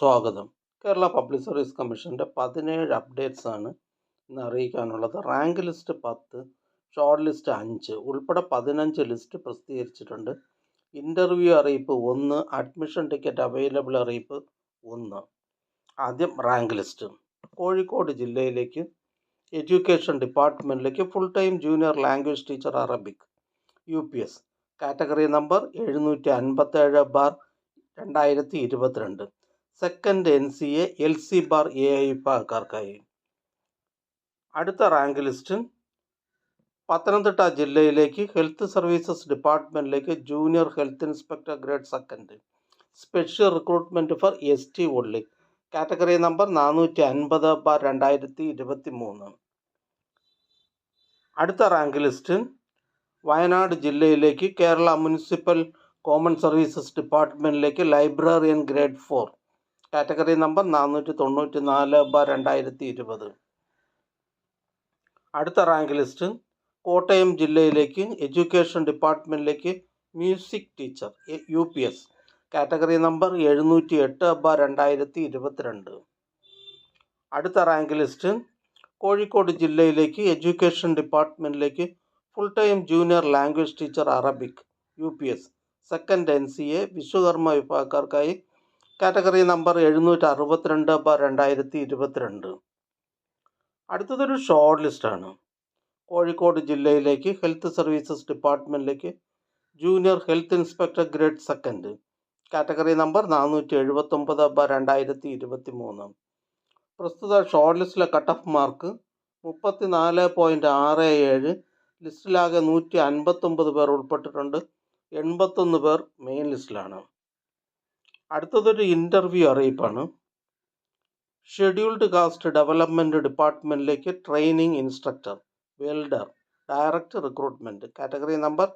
സ്വാഗതം. Kerala public service കമ്മീഷൻ്റെ 17 updates ആണ് ഇന്ന് അറിയിക്കാനുള്ളത്. റാങ്ക് ലിസ്റ്റ് 10, ഷോർട്ട് ലിസ്റ്റ് 5 ഉൾപ്പെടെ 15 ലിസ്റ്റ് പ്രസിദ്ധീകരിച്ചിട്ടുണ്ട്. ഇൻ്റർവ്യൂ അറിയിപ്പ് 1, അഡ്മിഷൻ ടിക്കറ്റ് അവൈലബിൾ അറിയിപ്പ് 1. ആദ്യം റാങ്ക് ലിസ്റ്റ്. കോഴിക്കോട് ജില്ലയിലേക്ക് എഡ്യൂക്കേഷൻ ഡിപ്പാർട്ട്മെൻറ്റിലേക്ക് full time junior language teacher Arabic UPS category number 757/2022. Second NCA LC bar AI വിഭാഗക്കാർക്കായി. അടുത്ത റാങ്ക് ലിസ്റ്റ് പത്തനംതിട്ട ജില്ലയിലേക്ക് ഹെൽത്ത് സർവീസസ് ഡിപ്പാർട്ട്മെൻറ്റിലേക്ക് junior health inspector grade second special recruitment for ST only category number 450/2023. അടുത്ത rank ലിസ്റ്റ് വയനാട് ജില്ലയിലേക്ക് Kerala municipal common services ഡിപ്പാർട്ട്മെൻറ്റിലേക്ക് librarian grade 4 category number 494/2020. അടുത്ത rank list Kottayam ജില്ലയിലേക്ക് എഡ്യൂക്കേഷൻ ഡിപ്പാർട്ട്മെൻറ്റിലേക്ക് music teacher UPS category number 708/2022. അടുത്ത റാങ്ക് ലിസ്റ്റ് കോഴിക്കോട് ജില്ലയിലേക്ക് എഡ്യൂക്കേഷൻ ഡിപ്പാർട്ട്മെൻറ്റിലേക്ക് full time junior language teacher Arabic UPS second NCA Vishwakarma വിഭാഗക്കാർക്കായി കാറ്റഗറി നമ്പർ 762/2022. അടുത്തതൊരു ഷോർട്ട് ലിസ്റ്റാണ്. കോഴിക്കോട് ജില്ലയിലേക്ക് ഹെൽത്ത് സർവീസസ് ഡിപ്പാർട്ട്മെൻറ്റിലേക്ക് junior health inspector grade second category number 479/2023. പ്രസ്തുത ഷോർട്ട് ലിസ്റ്റിലെ കട്ട് ഓഫ് മാർക്ക് 34.67. ലിസ്റ്റിലാകെ 159 പേർ ഉൾപ്പെട്ടിട്ടുണ്ട്. 81 പേർ മെയിൻ ലിസ്റ്റിലാണ്. അടുത്തതൊരു ഇൻ്റർവ്യൂ അറിയിപ്പാണ്. ഷെഡ്യൂൾഡ് കാസ്റ്റ് ഡെവലപ്മെൻറ്റ് ഡിപ്പാർട്ട്മെൻറ്റിലേക്ക് training instructor welder direct recruitment category number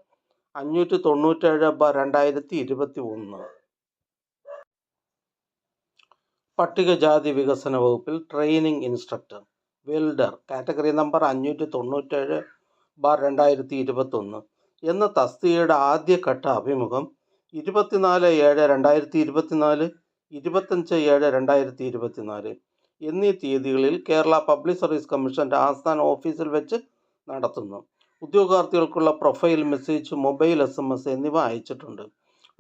597/2021. പട്ടികജാതി വികസന വകുപ്പിൽ training instructor welder category number 592/2021 എന്ന തസ്തികയുടെ ആദ്യഘട്ട അഭിമുഖം 24/7/2024, 25/7/2024 എന്നീ തീയതികളിൽ കേരള പബ്ലിക് സർവീസ് കമ്മീഷൻ്റെ ആസ്ഥാന ഓഫീസിൽ വെച്ച് നടത്തുന്നു. ഉദ്യോഗാർത്ഥികൾക്കുള്ള പ്രൊഫൈൽ മെസ്സേജ്, മൊബൈൽ SMS എന്നിവ അയച്ചിട്ടുണ്ട്.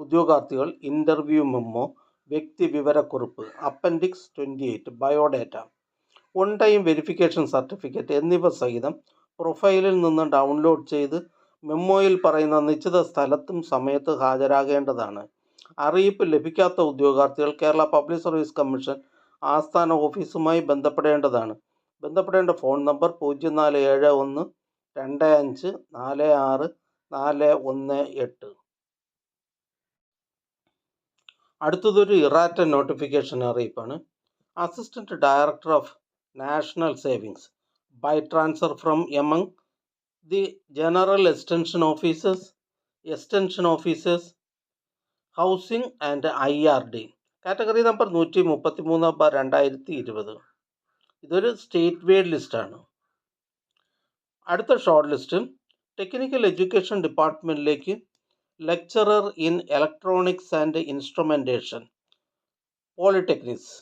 ഉദ്യോഗാർത്ഥികൾ ഇൻ്റർവ്യൂ മെമ്മോ, വ്യക്തി വിവരക്കുറിപ്പ്, appendix 28, biodata, on time verification certificate എന്നിവ സഹിതം പ്രൊഫൈലിൽ നിന്ന് ഡൗൺലോഡ് ചെയ്ത് മെമ്മോയിൽ പറയുന്ന നിശ്ചിത സ്ഥലത്തും സമയത്ത് ഹാജരാകേണ്ടതാണ്. അറിയിപ്പ് ലഭിക്കാത്ത ഉദ്യോഗാർത്ഥികൾ കേരള പബ്ലിക് സർവീസ് കമ്മീഷൻ ആസ്ഥാന ഓഫീസുമായി ബന്ധപ്പെടേണ്ടതാണ്. ബന്ധപ്പെടേണ്ട ഫോൺ നമ്പർ 04712546 അടുത്തതൊരു ഇറാറ്റ നോട്ടിഫിക്കേഷൻ അറിയിപ്പാണ്. Assistant director of national savings by transfer from among the general extension officers housing and IRD category number 133/2020. ഇതൊരു സ്റ്റേറ്റ് വൈഡ് ലിസ്റ്റാണ്. അടുത്ത ഷോർട്ട് ലിസ്റ്റ് ടെക്നിക്കൽ എഡ്യൂക്കേഷൻ ഡിപ്പാർട്ട്മെൻറ്റിലേക്ക് lecturer in electronics and instrumentation polytechnics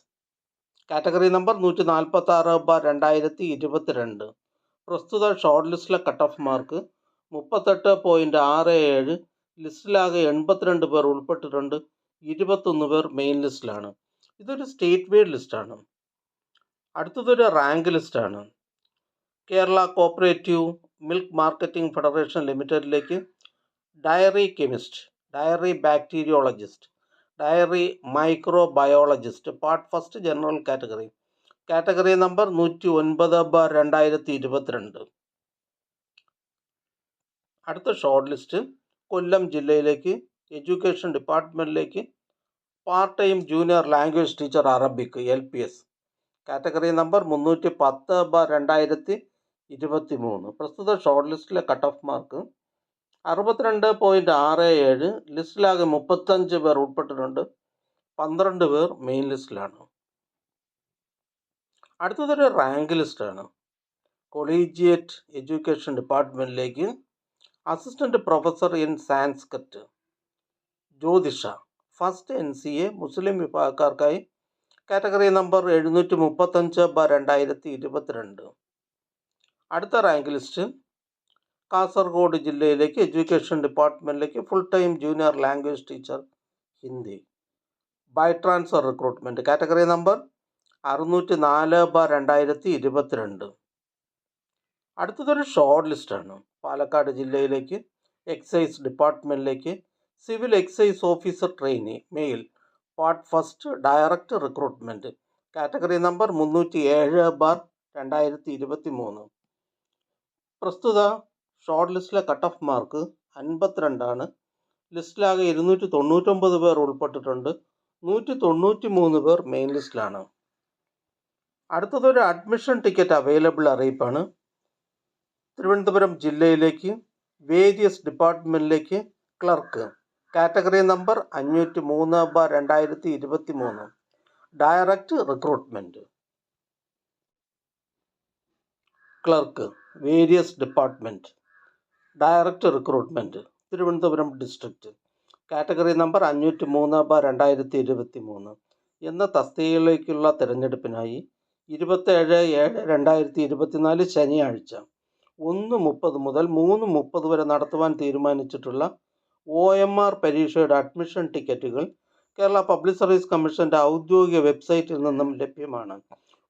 category number 146/2022. പ്രസ്തുത short ലിസ്റ്റിലെ cut off mark 38.67. ലിസ്റ്റിലാകെ 82 പേർ ഉൾപ്പെട്ടിട്ടുണ്ട്. 21 പേർ main ലിസ്റ്റിലാണ്. ഇതൊരു സ്റ്റേറ്റ് വൈഡ് ലിസ്റ്റാണ്. അടുത്തതൊരു റാങ്ക് ലിസ്റ്റാണ്. Kerala cooperative milk marketing federation ലിമിറ്റഡിലേക്ക് dairy chemist, dairy bacteriologist, dairy microbiologist part first general category number 109/2022. അടുത്ത ഷോർട്ട് ലിസ്റ്റ് കൊല്ലം ജില്ലയിലേക്ക് എഡ്യൂക്കേഷൻ ഡിപ്പാർട്ട്മെൻറ്റിലേക്ക് part time junior language teacher Arabic LPS category number 310/2023. പ്രസ്തുത short ലിസ്റ്റിലെ cut off mark 62.67. ലിസ്റ്റിലാകെ 35 പേർ ഉൾപ്പെട്ടിട്ടുണ്ട്. 12 പേർ main ലിസ്റ്റിലാണ്. അടുത്തതൊരു റാങ്ക് ലിസ്റ്റാണ്. കൊളീജിയേറ്റ് എഡ്യൂക്കേഷൻ ഡിപ്പാർട്ട്മെൻറ്റിലേക്ക് അസിസ്റ്റൻറ്റ് പ്രൊഫസർ ഇൻ സാൻസ്ക്രിറ്റ് ജ്യോതിഷ ഫസ്റ്റ് NCA മുസ്ലിം വിഭാഗക്കാർക്കായി കാറ്റഗറി നമ്പർ 735/2022. അടുത്ത റാങ്ക് ലിസ്റ്റ് കാസർഗോഡ് ജില്ലയിലേക്ക് എഡ്യൂക്കേഷൻ ഡിപ്പാർട്ട്മെൻറ്റിലേക്ക് full time junior language teacher Hindi by transfer recruitment. Category number 604/2022. അടുത്തതൊരു ഷോർട്ട് ലിസ്റ്റാണ്. പാലക്കാട് ജില്ലയിലേക്ക് എക്സൈസ് ഡിപ്പാർട്ട്മെൻറ്റിലേക്ക് civil excise officer trainee male part first direct recruitment. Category number 307/2023. പ്രസ്തുത ഷോർട്ട് ലിസ്റ്റിലെ കട്ട് ഓഫ് മാർക്ക് 52 ലിസ്റ്റിലാകെ 299 പേർ ഉൾപ്പെട്ടിട്ടുണ്ട്. 193 പേർ മെയിൻ ലിസ്റ്റിലാണ്. അടുത്തതൊരു അഡ്മിഷൻ ടിക്കറ്റ് അവൈലബിൾ അറിയിപ്പാണ്. തിരുവനന്തപുരം ജില്ലയിലേക്ക് വേരിയസ് ഡിപ്പാർട്ട്മെൻറ്റിലേക്ക് clerk. Category number 503/2023. Direct recruitment. Clerk various department direct recruitment Thiruvananthapuram district. Category number 503/2023 എന്ന തസ്തികയിലേക്കുള്ള തിരഞ്ഞെടുപ്പിനായി 27/7/2024 ശനിയാഴ്ച 1:30 മുതൽ 3:30 വരെ നടത്തുവാൻ തീരുമാനിച്ചിട്ടുള്ള OMR പരീക്ഷയുടെ അഡ്മിഷൻ ടിക്കറ്റുകൾ കേരള പബ്ലിക് സർവീസ് കമ്മീഷൻ്റെ ഔദ്യോഗിക വെബ്സൈറ്റിൽ നിന്നും ലഭ്യമാണ്.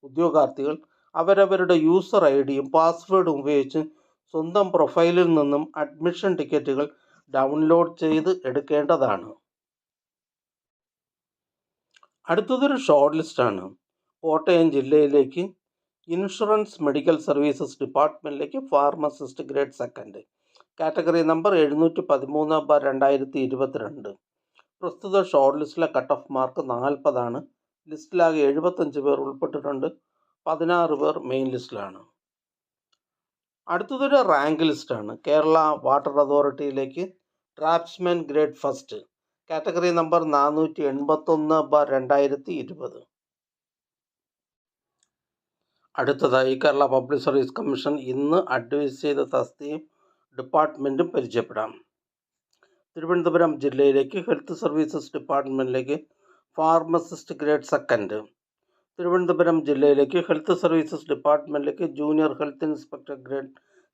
ഉദ്യോഗാർത്ഥികൾ അവരവരുടെ യൂസർ ഐഡിയും പാസ്വേഡും ഉപയോഗിച്ച് സ്വന്തം പ്രൊഫൈലിൽ നിന്നും അഡ്മിഷൻ ടിക്കറ്റുകൾ ഡൗൺലോഡ് ചെയ്ത് എടുക്കേണ്ടതാണ്. അടുത്തതൊരു ഷോർട്ട് ലിസ്റ്റാണ്. കോട്ടയം ജില്ലയിലേക്ക് ഇൻഷുറൻസ് മെഡിക്കൽ സർവീസസ് ഡിപ്പാർട്ട്മെൻറ്റിലേക്ക് pharmacist grade second. Category number 713/2022. പ്രസ്തുത ഷോർട്ട് ലിസ്റ്റിലെ കട്ട് ഓഫ് മാർക്ക് 40. ലിസ്റ്റിലാകെ 75 പേർ ഉൾപ്പെട്ടിട്ടുണ്ട്. 16 പേർ മെയിൻ ലിസ്റ്റിലാണ്. അടുത്തതൊരു റാങ്ക് ലിസ്റ്റാണ്. കേരള വാട്ടർ അതോറിറ്റിയിലേക്ക് draftsman grade first. Category number 481/2020. അടുത്തതായി കേരള പബ്ലിക് സർവീസ് കമ്മീഷൻ ഇന്ന് അഡ്വൈസ് ചെയ്ത തസ്തികയും ഡിപ്പാർട്ട്മെൻറ്റും പരിചയപ്പെടാം. തിരുവനന്തപുരം ജില്ലയിലേക്ക് ഹെൽത്ത് സർവീസസ് ഡിപ്പാർട്ട്മെൻറ്റിലേക്ക് ഫാർമസിസ്റ്റ് ഗ്രേഡ് സെക്കൻഡ്. തിരുവനന്തപുരം ജില്ലയിലേക്ക് ഹെൽത്ത് സർവീസസ് ഡിപ്പാർട്ട്മെൻറ്റിലേക്ക് junior health inspector grade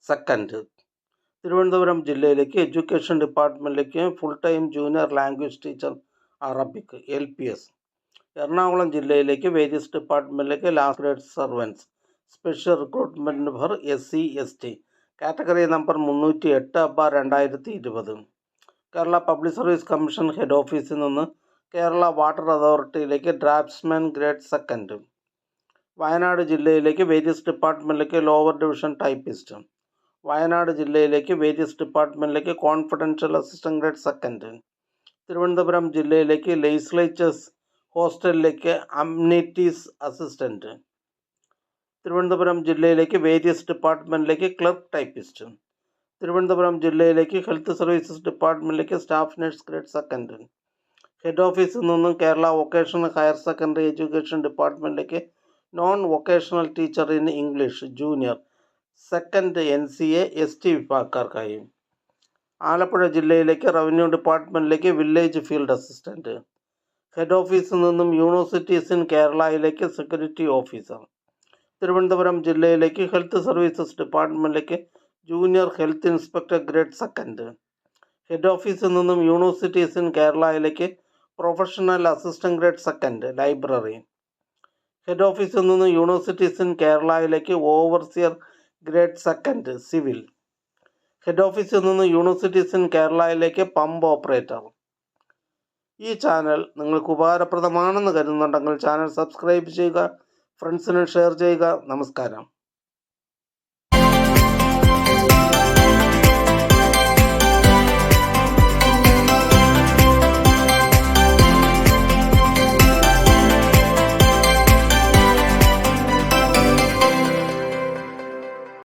second. Thiruvananthapuram ജില്ലയിലേക്ക് എഡ്യൂക്കേഷൻ ഡിപ്പാർട്ട്മെൻറ്റിലേക്ക് full time junior language teacher Arabic LPS. Ernakulam ജില്ലയിലേക്ക് വേരിയസ് ഡിപ്പാർട്ട്മെൻറ്റിലേക്ക് last grade servants special recruitment for SC/ST. Category number 308/2020. Kerala public service commission head ഓഫീസിൽ നിന്ന് Kerala water അതോറിറ്റിയിലേക്ക് draftsman grade second. Wayanad ജില്ലയിലേക്ക് various ഡിപ്പാർട്ട്മെൻറ്റിലേക്ക് lower division typist. Wayanad ജില്ലയിലേക്ക് വേരിയസ് ഡിപ്പാർട്ട്മെൻറ്റിലേക്ക് confidential assistant grade second. Thiruvananthapuram ജില്ലയിലേക്ക് ലെജിസ്ലേച്ചേഴ്സ് ഹോസ്റ്റലിലേക്ക് അമ്നിറ്റീസ് അസിസ്റ്റൻറ്റ്. തിരുവനന്തപുരം ജില്ലയിലേക്ക് വേരിയസ് ഡിപ്പാർട്ട്മെൻറ്റിലേക്ക് ക്ലർക്ക് ടൈപ്പിസ്റ്റ്. തിരുവനന്തപുരം ജില്ലയിലേക്ക് ഹെൽത്ത് സർവീസസ് ഡിപ്പാർട്ട്മെൻറ്റിലേക്ക് staff nurse grade second. Head ഓഫീസിൽ നിന്നും Kerala vocational higher secondary education ഡിപ്പാർട്ട്മെൻറ്റിലേക്ക് non vocational teacher in English junior second NCA ST വിഭാഗക്കാർക്കായി. ആലപ്പുഴ ജില്ലയിലേക്ക് റവന്യൂ ഡിപ്പാർട്ട്മെൻറ്റിലേക്ക് വില്ലേജ് ഫീൽഡ് അസിസ്റ്റൻറ്റ്. ഹെഡ് ഓഫീസിൽ നിന്നും യൂണിവേഴ്സിറ്റീസ് ഇൻ കേരളയിലേക്ക് സെക്യൂരിറ്റി ഓഫീസർ. തിരുവനന്തപുരം ജില്ലയിലേക്ക് ഹെൽത്ത് സർവീസസ് ഡിപ്പാർട്ട്മെൻറ്റിലേക്ക് junior health inspector grade second. Head ഓഫീസിൽ നിന്നും യൂണിവേഴ്സിറ്റീസ് ഇൻ കേരളയിലേക്ക് professional assistant grade second library. Head ഓഫീസിൽ നിന്നും യൂണിവേഴ്സിറ്റീസ് ഇൻ കേരളയിലേക്ക് overseer grade second civil. Head ഓഫീസിൽ നിന്ന് യൂണിവേഴ്സിറ്റീസ് ഇൻ കേരളയിലേക്ക് പമ്പ് ഓപ്പറേറ്റർ. ഈ ചാനൽ നിങ്ങൾക്ക് ഉപകാരപ്രദമാണെന്ന് കരുതുന്നുണ്ടെങ്കിൽ ചാനൽ സബ്സ്ക്രൈബ് ചെയ്യുക, ഫ്രണ്ട്സിന് ഷെയർ ചെയ്യുക. നമസ്കാരം.